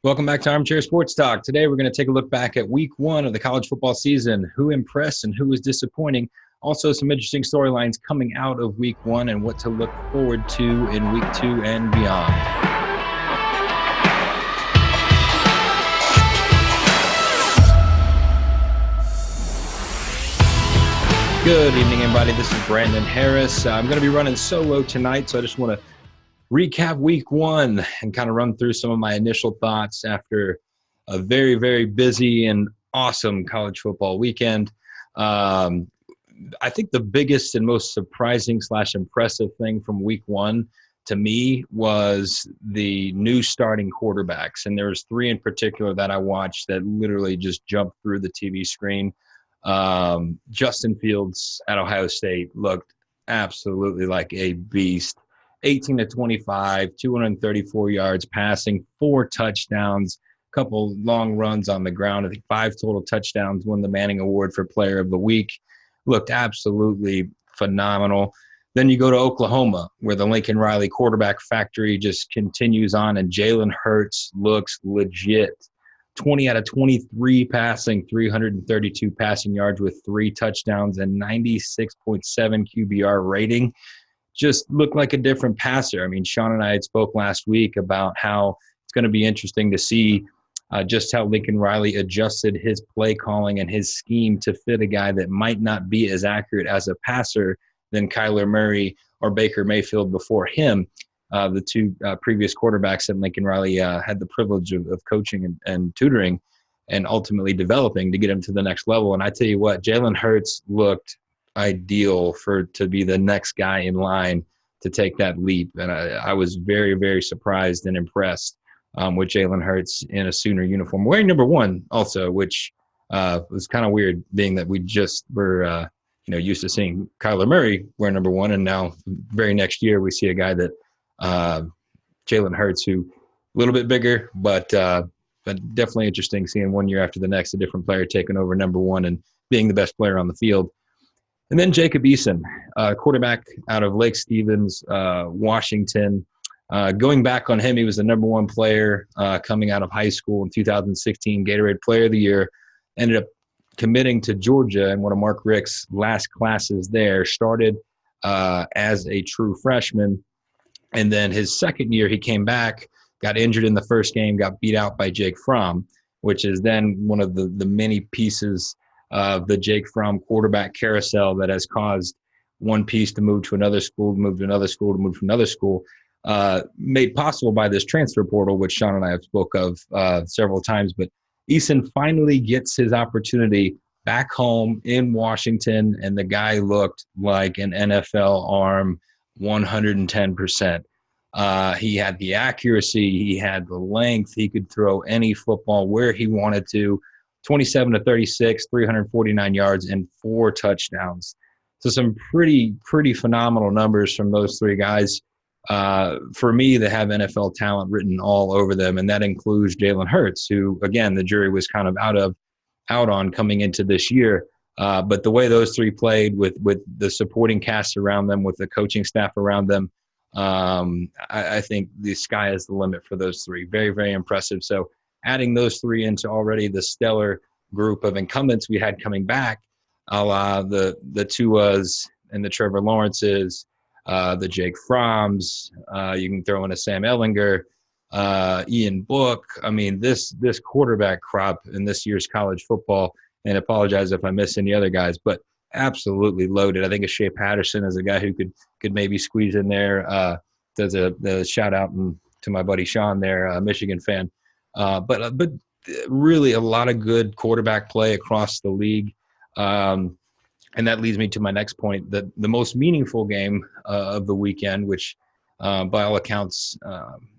Welcome back to Armchair Sports Talk. Today we're going to take a look back at week one of the college football season, who impressed and who was disappointing. Also some interesting storylines coming out of week one and what to look forward to in week two and beyond. Good evening, everybody. This is Brandon Harris. I'm going to be running solo tonight, so I just want to recap week one and kind of run through some of my initial thoughts after a very, very busy and awesome college football weekend. I think the biggest and most surprising / impressive thing from week one to me was the new starting quarterbacks. And there was three in particular that I watched that literally just jumped through the TV screen. Justin Fields at Ohio State looked absolutely like a beast. 18 to 25, 234 yards passing, 4 touchdowns, a couple long runs on the ground. I think 5 total touchdowns, won the Manning Award for Player of the Week. Looked absolutely phenomenal. Then you go to Oklahoma, where the Lincoln Riley quarterback factory just continues on, and Jalen Hurts looks legit. 20 out of 23 passing, 332 passing yards with 3 touchdowns and 96.7 QBR rating. Just looked like a different passer. I mean, Sean and I had spoke last week about how it's going to be interesting to see just how Lincoln Riley adjusted his play calling and his scheme to fit a guy that might not be as accurate as a passer than Kyler Murray or Baker Mayfield before him. The two previous quarterbacks that Lincoln Riley had the privilege of coaching and tutoring and ultimately developing to get him to the next level. And I tell you what, Jalen Hurts looked ideal to be the next guy in line to take that leap. And I was very, very surprised and impressed with Jalen Hurts in a Sooner uniform, wearing number 1 also, which was kind of weird, being that we just were used to seeing Kyler Murray wear number 1, and now very next year we see a guy that Jalen Hurts, who a little bit bigger, but definitely interesting seeing one year after the next a different player taking over number 1 and being the best player on the field. And then Jacob Eason, quarterback out of Lake Stevens, Washington. Going back on him, he was the number 1 player coming out of high school in 2016, Gatorade Player of the Year. Ended up committing to Georgia in one of Mark Richt's last classes there. Started as a true freshman. And then his second year, he came back, got injured in the first game, got beat out by Jake Fromm, which is then one of the many pieces of the Jake Fromm quarterback carousel that has caused one piece to move to another school, to move to another school, to move to another school, made possible by this transfer portal, which Sean and I have spoke of several times. But Eason finally gets his opportunity back home in Washington, and the guy looked like an NFL arm 110%. He had the accuracy, he had the length, he could throw any football where he wanted to. 27 to 36, 349 yards, and 4 touchdowns. So some pretty phenomenal numbers from those 3 guys. For me, they have NFL talent written all over them, and that includes Jalen Hurts, who, again, the jury was kind of out on coming into this year. But the way those 3 played with the supporting cast around them, with the coaching staff around them, I think the sky is the limit for those 3. Very, very impressive. So adding those 3 into already the stellar group of incumbents we had coming back, a la the Tuas and the Trevor Lawrences, the Jake Fromms, you can throw in a Sam Ehlinger, Ian Book. I mean, this quarterback crop in this year's college football, and apologize if I miss any other guys, but absolutely loaded. I think of Shea Patterson as a guy who could maybe squeeze in there. There's a shout out to my buddy Sean there, a Michigan fan. But really a lot of good quarterback play across the league. And that leads me to my next point, that the most meaningful game of the weekend, which by all accounts,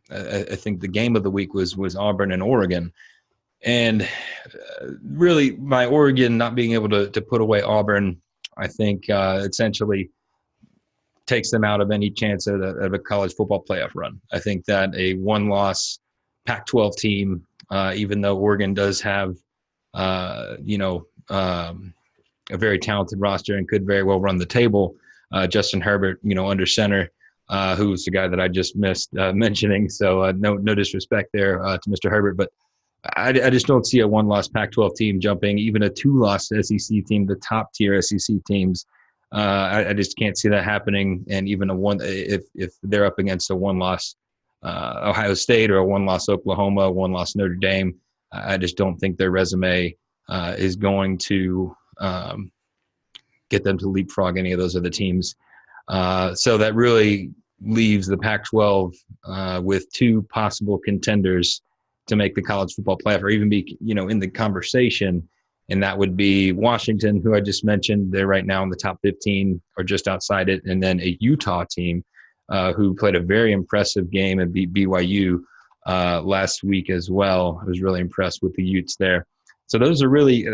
I think the game of the week was Auburn and Oregon. And really my Oregon not being able to put away Auburn, I think essentially takes them out of any chance of a college football playoff run. I think that a 1-loss Pac-12 team, even though Oregon does have, a very talented roster and could very well run the table. Justin Herbert, under center, who's the guy that I just missed mentioning. So no disrespect there to Mr. Herbert, but I just don't see a one-loss Pac-12 team jumping even a two-loss SEC team, the top-tier SEC teams. I just can't see that happening. And even a one, if they're up against a one-loss Ohio State or a one-loss Oklahoma, a one-loss Notre Dame, I just don't think their resume is going to get them to leapfrog any of those other teams. So that really leaves the Pac-12 with two possible contenders to make the college football playoff or even be, in the conversation. And that would be Washington, who I just mentioned. They're right now in the top 15 or just outside it. And then a Utah team who played a very impressive game and beat BYU last week as well. I was really impressed with the Utes there. So those are really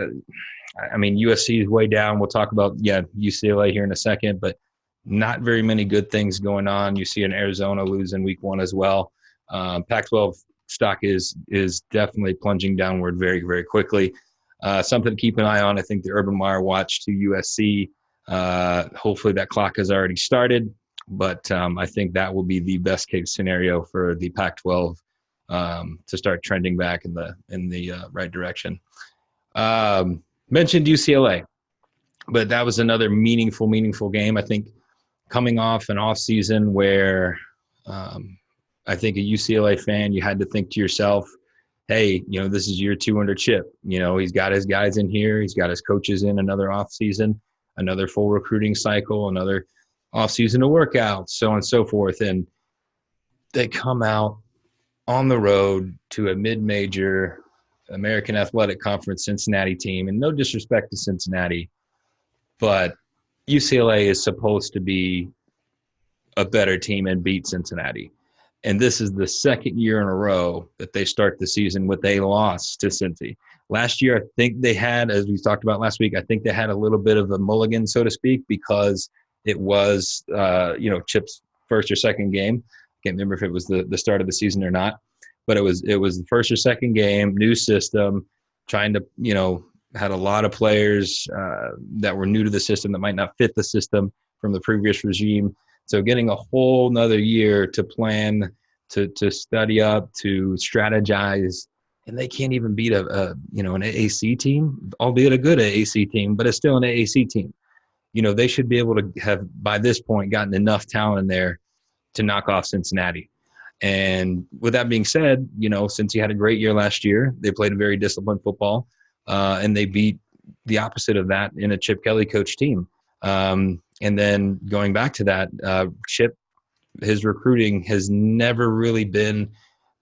USC is way down. We'll talk about, UCLA here in a second, but not very many good things going on. You see in Arizona losing week one as well. Pac-12 stock is definitely plunging downward very, very quickly. Something to keep an eye on. I think the Urban Meyer watch to USC. Hopefully that clock has already started, but I think that will be the best case scenario for the Pac-12 to start trending back in the right direction. Mentioned UCLA, but that was another meaningful game. I think coming off an off season where I think a UCLA fan, you had to think to yourself, hey, this is year 2 under Chip. He's got his guys in here. He's got his coaches in another offseason, another full recruiting cycle, another offseason of workouts, so on and so forth. And they come out on the road to a mid-major American Athletic Conference Cincinnati team. And no disrespect to Cincinnati, but UCLA is supposed to be a better team and beat Cincinnati. And this is the second year in a row that they start the season with a loss to Cincy. Last year, I think they had, as we talked about last week, I think they had a little bit of a mulligan, so to speak, because it was, Chip's first or second game. I can't remember if it was the start of the season or not, but it was the first or second game, new system, trying to, had a lot of players that were new to the system that might not fit the system from the previous regime. So getting a whole nother year to plan, to study up, to strategize, and they can't even beat an AAC team, albeit a good AAC team, but it's still an AAC team. They should be able to have, by this point, gotten enough talent in there to knock off Cincinnati. And with that being said, since he had a great year last year, they played a very disciplined football, and they beat the opposite of that in a Chip Kelly coach team. And then going back to that, Chip, his recruiting has never really been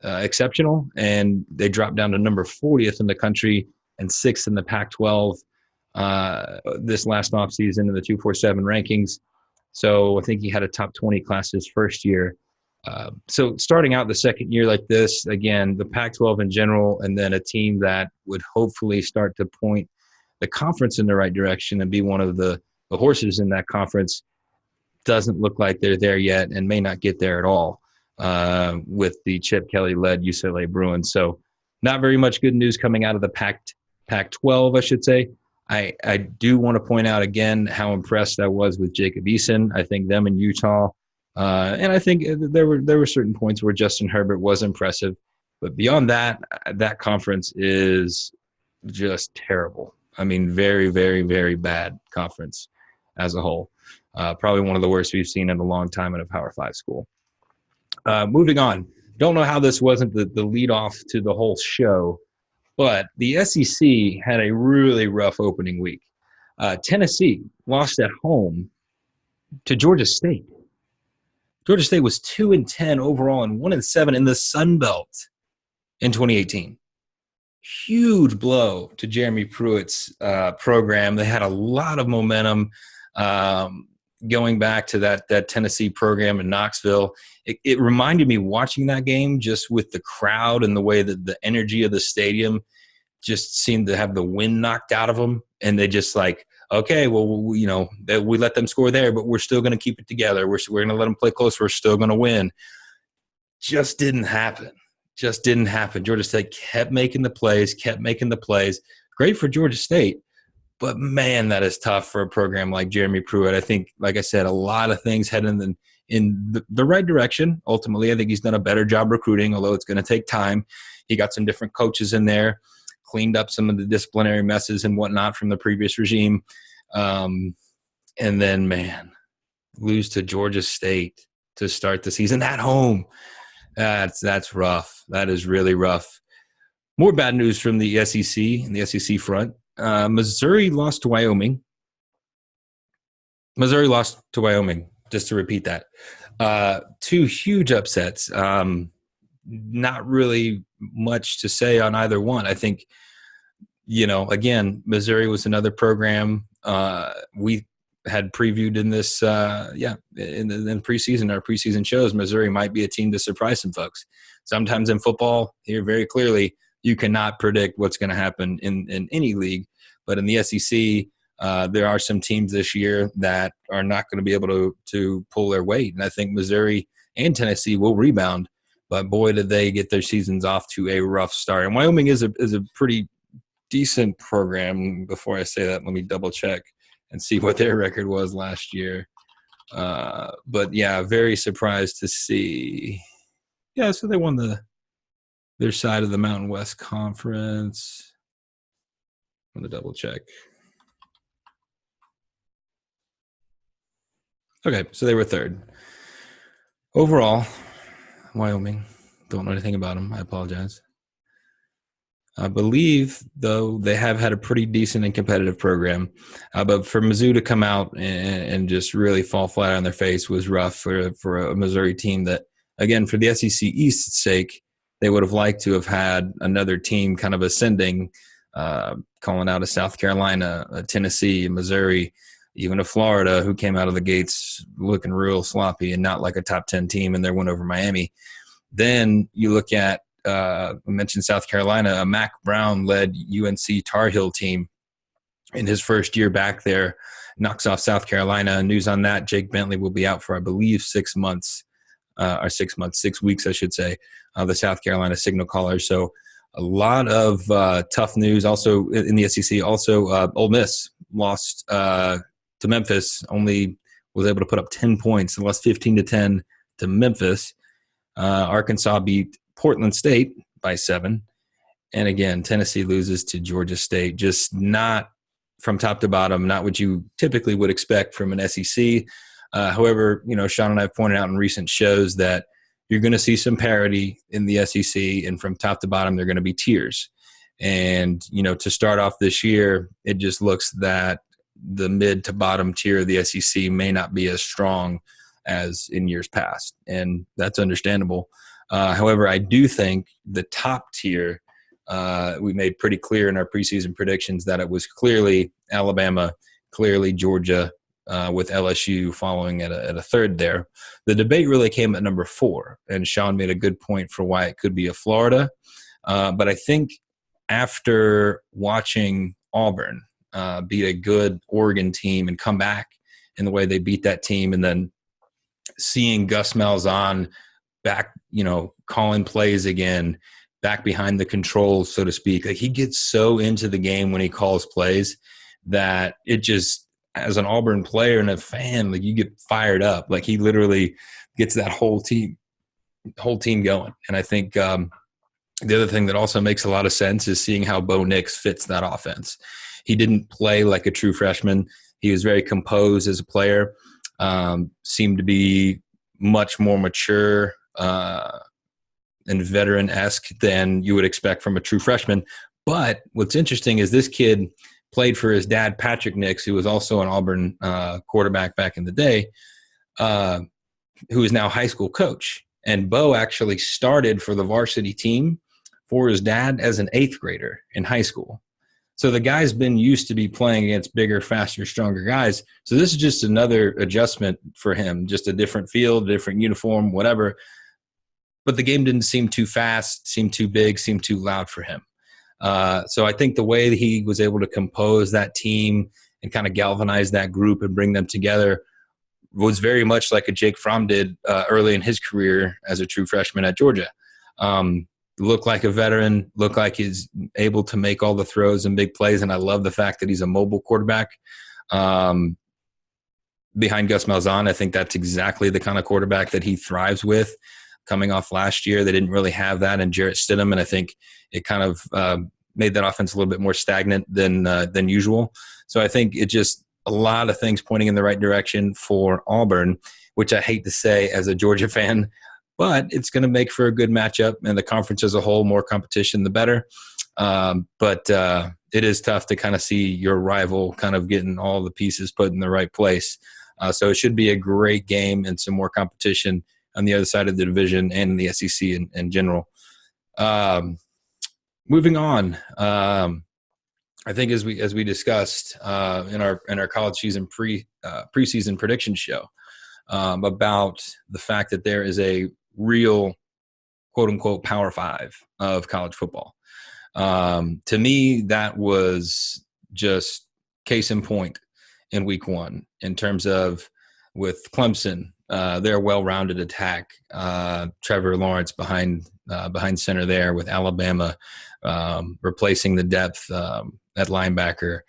exceptional, and they dropped down to number 40th in the country and 6th in the Pac-12 this last offseason in the 247 rankings. So I think he had a top 20 class his first year. So starting out the second year like this, again, the Pac-12 in general, and then a team that would hopefully start to point the conference in the right direction and be one of the horses in that conference, doesn't look like they're there yet and may not get there at all with the Chip Kelly-led UCLA Bruins. So not very much good news coming out of the Pac-12, I should say. I do want to point out again how impressed I was with Jacob Eason. I think them in Utah, and I think there were certain points where Justin Herbert was impressive. But beyond that, that conference is just terrible. I mean, very, very, very bad conference as a whole. Probably one of the worst we've seen in a long time in a Power 5 school. Moving on. Don't know how this wasn't the lead off to the whole show, but the SEC had a really rough opening week. Tennessee lost at home to Georgia State. Georgia State was 2-10 overall and 1-7 in the Sun Belt in 2018. Huge blow to Jeremy Pruitt's program. They had a lot of momentum going back to that Tennessee program in Knoxville. It reminded me watching that game just with the crowd and the way that the energy of the stadium just seemed to have the wind knocked out of them. And they just like, okay, well, we let them score there, but we're still going to keep it together. We're going to let them play close. We're still going to win. Just didn't happen. Georgia State kept making the plays. Great for Georgia State. But, man, that is tough for a program like Jeremy Pruitt. I think, like I said, a lot of things heading in the right direction. Ultimately, I think he's done a better job recruiting, although it's going to take time. He got some different coaches in there, cleaned up some of the disciplinary messes and whatnot from the previous regime. And then, man, lose to Georgia State to start the season at home. That's rough. That is really rough. More bad news from the SEC and the SEC front. Missouri lost to Wyoming. Just to repeat that. Two huge upsets. Not really much to say on either one. I think, again, Missouri was another program we had previewed in this, in preseason, our preseason shows. Missouri might be a team to surprise some folks. Sometimes in football, here very clearly, you cannot predict what's going to happen in any league. But in the SEC, there are some teams this year that are not going to be able to pull their weight. And I think Missouri and Tennessee will rebound. But boy, did they get their seasons off to a rough start. And Wyoming is a pretty decent program. Before I say that, let me double check and see what their record was last year. But yeah, very surprised to see. Yeah, so they won their side of the Mountain West Conference. I'm going to double check. Okay, so they were third. Overall, Wyoming, don't know anything about them. I apologize. I believe, though, they have had a pretty decent and competitive program. But for Mizzou to come out and just really fall flat on their face was rough for a Missouri team that, again, for the SEC East's sake, they would have liked to have had another team kind of ascending, calling out of South Carolina, Tennessee, Missouri, even a Florida, who came out of the gates looking real sloppy and not like a top 10 team in their win over Miami. Then you look at, we mentioned South Carolina, a Mac Brown-led UNC Tar Heel team in his first year back there, knocks off South Carolina. News on that, Jake Bentley will be out for, I believe, 6 weeks, I should say, the South Carolina signal caller. So a lot of tough news also in the SEC. Also, Ole Miss lost to Memphis, only was able to put up 10 points and lost 15-10 to Memphis. Arkansas beat Portland State by 7. And again, Tennessee loses to Georgia State. Just not from top to bottom, not what you typically would expect from an SEC. However, Sean and I have pointed out in recent shows that you're going to see some parity in the SEC, and from top to bottom, they're going to be tiers. And, to start off this year, it just looks that the mid to bottom tier of the SEC may not be as strong as in years past, and that's understandable. However, I do think the top tier, we made pretty clear in our preseason predictions that it was clearly Alabama, clearly Georgia, with LSU following at a third there. The debate really came at number 4, and Sean made a good point for why it could be a Florida. But I think after watching Auburn beat a good Oregon team and come back in the way they beat that team, and then seeing Gus Malzahn back, calling plays again, back behind the controls, so to speak. Like, he gets so into the game when he calls plays that it just, as an Auburn player and a fan, like, you get fired up. Like, he literally gets that whole team going. And I think the other thing that also makes a lot of sense is seeing how Bo Nix fits that offense. He didn't play like a true freshman. He was very composed as a player, seemed to be much more mature and veteran-esque than you would expect from a true freshman. But what's interesting is this kid played for his dad, Patrick Nix, who was also an Auburn quarterback back in the day, who is now a high school coach. And Bo actually started for the varsity team for his dad as an 8th grader in high school. So the guy's been used to be playing against bigger, faster, stronger guys. So this is just another adjustment for him, just a different field, different uniform, whatever. But the game didn't seem too fast, seem too big, seem too loud for him. So I think the way that he was able to compose that team and kind of galvanize that group and bring them together was very much like a Jake Fromm did early in his career as a true freshman at Georgia. Looked like a veteran, looked like he's able to make all the throws and big plays, and I love the fact that he's a mobile quarterback. behind Gus Malzahn. I think that's exactly the kind of quarterback that he thrives with. Coming off last year, they didn't really have that in Jarrett Stidham, and I think it kind of made that offense a little bit more stagnant than usual. So I think it just a lot of things pointing in the right direction for Auburn, which I hate to say as a Georgia fan, but it's going to make for a good matchup, and the conference as a whole, more competition, the better. But it is tough to kind of see your rival kind of getting all the pieces put in the right place. So it should be a great game and some more competition on the other side of the division and the SEC in general. Moving on, I think as we discussed in our college season preseason prediction show about the fact that there is a real quote unquote Power Five of college football. To me, that was just case in point in week one in terms of with Clemson, their well-rounded attack, Trevor Lawrence behind center there with Alabama, replacing the depth at linebacker,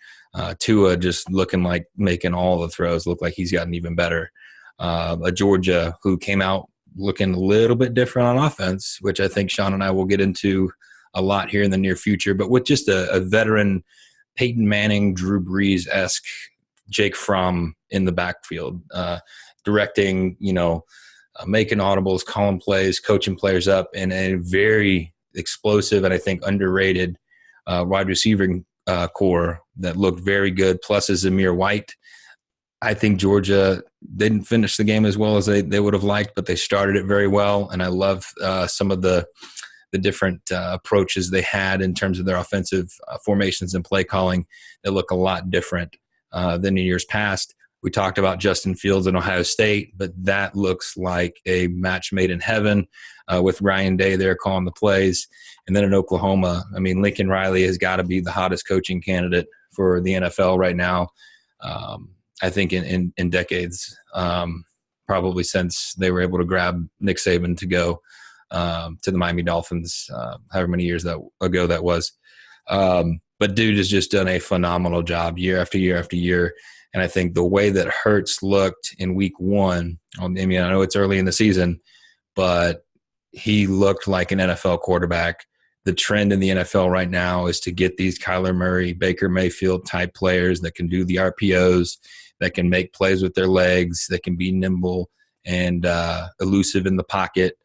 Tua just looking like making all the throws look like he's gotten even better. A Georgia who came out looking a little bit different on offense, which I think Sean and I will get into a lot here in the near future, but with just a veteran Peyton Manning, Drew Brees-esque Jake Fromm in the backfield, directing, making audibles, calling plays, coaching players up, and a very explosive and I think underrated wide receiving core that looked very good, plus a Zamir White. I think Georgia didn't finish the game as well as they would have liked, but they started it very well, and I love some of the different approaches they had in terms of their offensive formations and play calling that look a lot different than in years past. We talked about Justin Fields in Ohio State, but that looks like a match made in heaven with Ryan Day there calling the plays. And then in Oklahoma, I mean, Lincoln Riley has got to be the hottest coaching candidate for the NFL right now. I think in decades, probably since they were able to grab Nick Saban to go to the Miami Dolphins, however many years ago that was. But dude has just done a phenomenal job year after year after year. And I think the way that Hurts looked in week one, I mean, I know it's early in the season, but he looked like an NFL quarterback. The trend in the NFL right now is to get these Kyler Murray, Baker Mayfield type players that can do the RPOs, that can make plays with their legs, that can be nimble and elusive in the pocket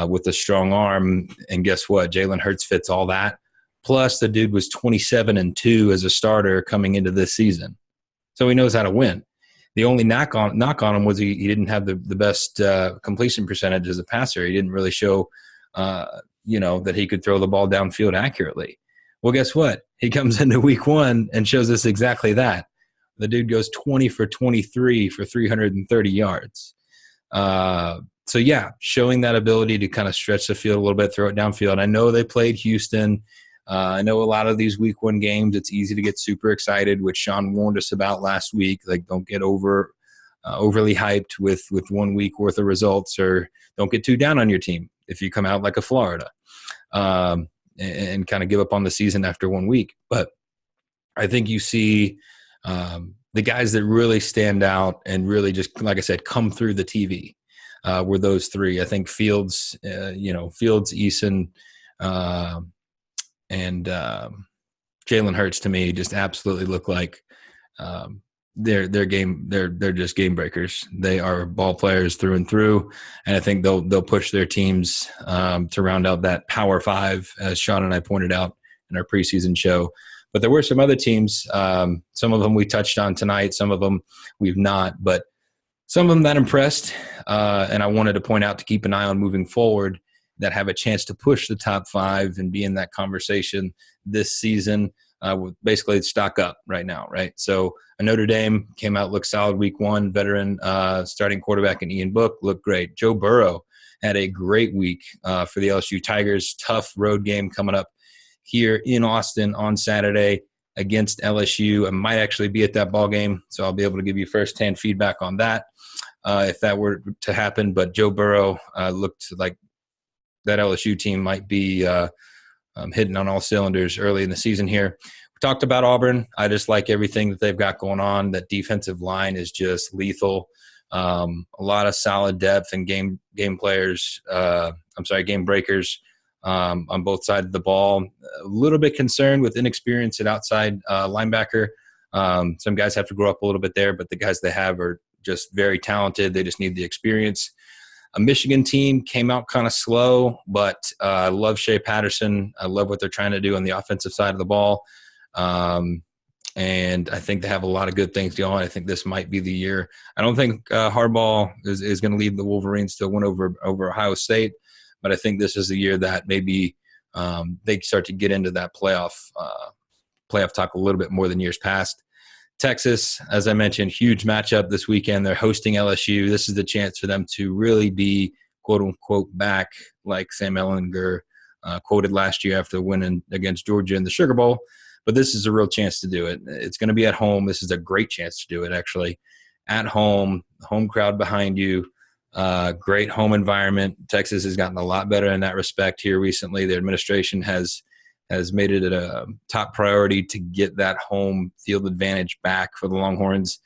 with a strong arm. And guess what? Jalen Hurts fits all that. Plus, the dude was 27-2 as a starter coming into this season. So he knows how to win. The only knock on him was he didn't have the best completion percentage as a passer. He didn't really show, that he could throw the ball downfield accurately. Well, guess what? He comes into week one and shows us exactly that. The dude goes 20 for 23 for 330 yards. So, yeah, showing that ability to kind of stretch the field a little bit, throw it downfield. I know they played Houston. I know a lot of these week one games, it's easy to get super excited, which Sean warned us about last week. Like, don't get overly hyped with 1 week worth of results, or don't get too down on your team if you come out like a Florida and kind of give up on the season after 1 week. But I think you see the guys that really stand out and really just, like I said, come through the TV were those three. I think Fields, Eason, and Jalen Hurts to me just absolutely look like they're just game breakers. They are ball players through and through, and I think they'll push their teams to round out that Power Five, as Sean and I pointed out in our preseason show. But there were some other teams. Some of them we touched on tonight. Some of them we've not, but some of them that impressed, and I wanted to point out to keep an eye on moving forward, that have a chance to push the top five and be in that conversation this season. Basically stock up right now, right? So Notre Dame came out, looked solid week one. Veteran starting quarterback in Ian Book looked great. Joe Burrow had a great week for the LSU Tigers. Tough road game coming up here in Austin on Saturday against LSU. I might actually be at that ball game, so I'll be able to give you firsthand feedback on that if that were to happen. But Joe Burrow looked like that LSU team might be hitting on all cylinders early in the season here. We Talked about Auburn. I just like everything that they've got going on. That defensive line is just lethal. A lot of solid depth and game players. Game breakers on both sides of the ball. A little bit concerned with inexperience at outside linebacker. Some guys have to grow up a little bit there, but the guys they have are just very talented. They just need the experience. A Michigan team came out kind of slow, but I love Shea Patterson. I love what they're trying to do on the offensive side of the ball. And I think they have a lot of good things going. I think this might be the year. I don't think Harbaugh is going to lead the Wolverines to win over Ohio State, but I think this is the year that maybe they start to get into that playoff talk a little bit more than years past. Texas, as I mentioned, huge matchup this weekend. They're hosting LSU. This is the chance for them to really be, quote-unquote, back, like Sam Ehlinger quoted last year after winning against Georgia in the Sugar Bowl. But this is a real chance to do it. It's going to be at home. This is a great chance to do it, actually. At home, home crowd behind you, great home environment. Texas has gotten a lot better in that respect here recently. Their administration has made it a top priority to get that home field advantage back for the Longhorns,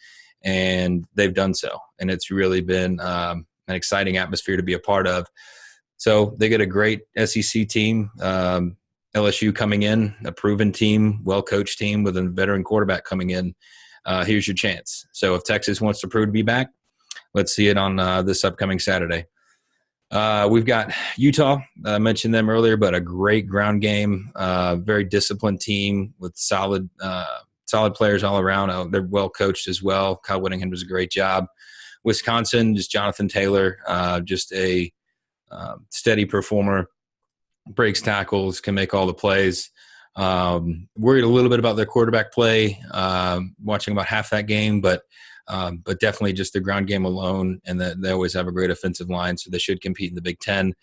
and they've done so. And it's really been an exciting atmosphere to be a part of. So they get a great SEC team. LSU coming in, a proven team, well-coached team with a veteran quarterback coming in. Here's your chance. So if Texas wants to prove to be back, let's see it on this upcoming Saturday. We've got Utah. I mentioned them earlier, but a great ground game, very disciplined team with solid players all around. They're well-coached as well. Kyle Whittingham does a great job. Wisconsin, just Jonathan Taylor, just a steady performer. Breaks tackles, can make all the plays. Worried a little bit about their quarterback play, watching about half that game, but definitely just the ground game alone, and they always have a great offensive line, so they should compete in the Big Ten.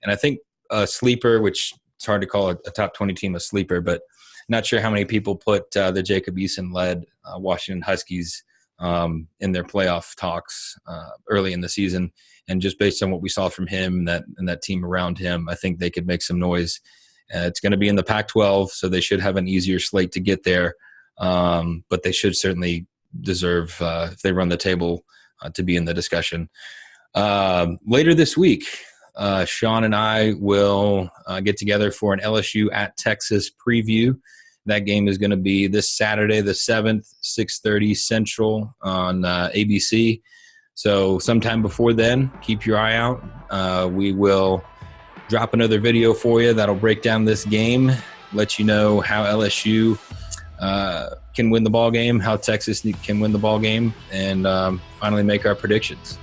And I think a sleeper, which it's hard to call a top 20 team a sleeper, but not sure how many people put the Jacob Eason-led Washington Huskies in their playoff talks early in the season. And just based on what we saw from him and that team around him, I think they could make some noise. It's going to be in the Pac-12, so they should have an easier slate to get there. But they should certainly deserve, if they run the table, to be in the discussion. Later this week, Sean and I will get together for an LSU at Texas preview. That game is going to be this Saturday, the 7th, 6:30 Central on ABC. So sometime before then, keep your eye out. We will drop another video for you that'll break down this game, let you know how LSU can win the ball game, how Texas can win the ball game, and finally make our predictions.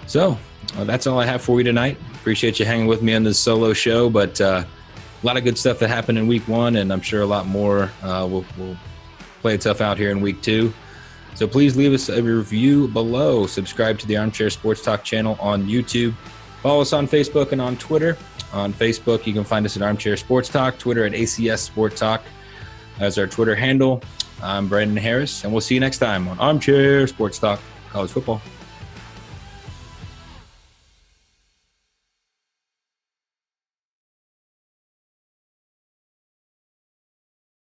So that's all I have for you tonight. Appreciate you hanging with me on this solo show, but a lot of good stuff that happened in week 1, and I'm sure a lot more will play itself out here in week 2. So please leave us a review below. Subscribe to the Armchair Sports Talk channel on YouTube. Follow us on Facebook and on Twitter. On Facebook, you can find us at Armchair Sports Talk. Twitter at ACS Sport Talk as our Twitter handle. I'm Brandon Harris, and we'll see you next time on Armchair Sports Talk College Football.